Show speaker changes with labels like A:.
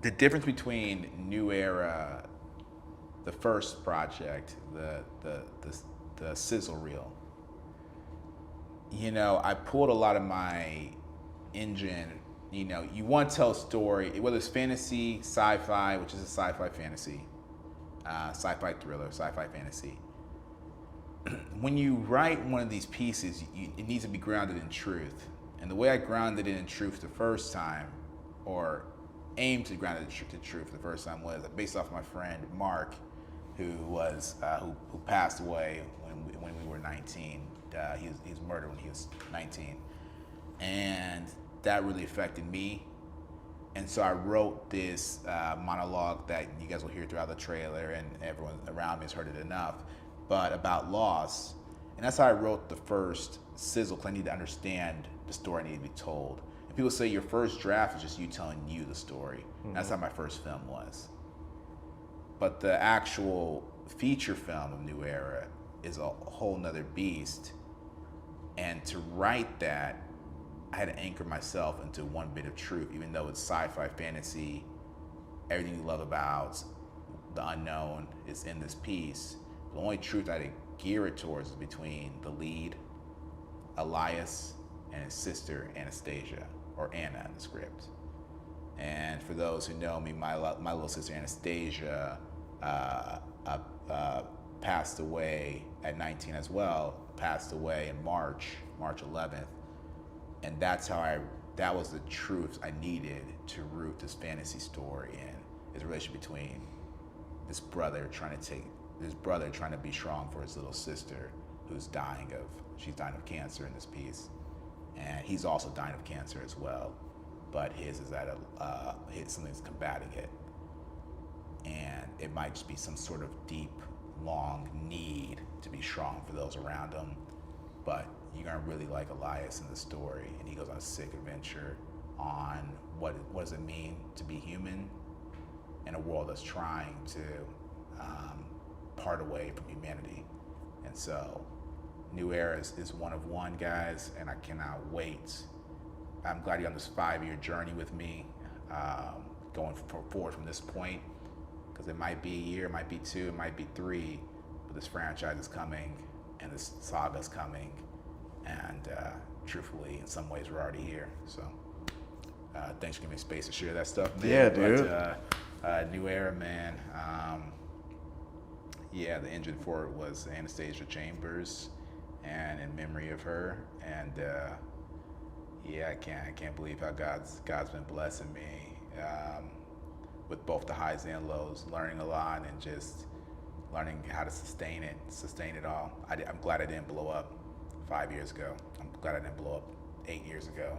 A: the difference between New Era, the first project, the sizzle reel. I pulled a lot of my engine. You want to tell a story, whether it's fantasy, sci-fi, which is a sci-fi fantasy, sci-fi thriller, sci-fi fantasy. When you write one of these pieces, it needs to be grounded in truth. And the way I grounded it in truth the first time, or aimed to ground it in truth the first time, was based off my friend Marc, who passed away when we were 19. He was murdered when he was 19, and that really affected me. And so I wrote this monologue that you guys will hear throughout the trailer, and everyone around me has heard it enough, but about loss. And that's how I wrote the first sizzle, because I need to understand the story I need to be told. And people say your first draft is just you telling you the story. Mm-hmm. That's how my first film was. But the actual feature film of New Era is a whole nother beast. And to write that, I had to anchor myself into one bit of truth, even though it's sci-fi fantasy. Everything you love about the unknown is in this piece. The only truth I had to gear it towards is between the lead, Elias, and his sister, Anastasia, or Anna in the script. And for those who know me, my little sister Anastasia passed away at 19 as well, passed away in March 11th. And that was the truth I needed to root this fantasy story in, is the relationship between this brother trying to be strong for his little sister who's she's dying of cancer in this piece. And he's also dying of cancer as well, but his is something's combating it. And it might just be some sort of deep, long need to be strong for those around him. But you're gonna really like Elias in the story, and he goes on a sick adventure on what does it mean to be human in a world that's trying to part away from humanity. And so New Era is one of one, guys, and I cannot wait. I'm glad you're on this 5-year journey with me, going forward from this point, because it might be a year, it might be 2, it might be 3, but this franchise is coming, and this saga is coming, and truthfully, in some ways, we're already here. So thanks for giving me space to share that stuff, man.
B: Yeah, dude.
A: But, New Era, man. The engine for it was Anastasia Chambers, and in memory of her. And I can't believe how God's been blessing me with both the highs and lows, learning a lot, and just learning how to sustain it all. I'm glad I didn't blow up 5 years ago. I'm glad I didn't blow up 8 years ago.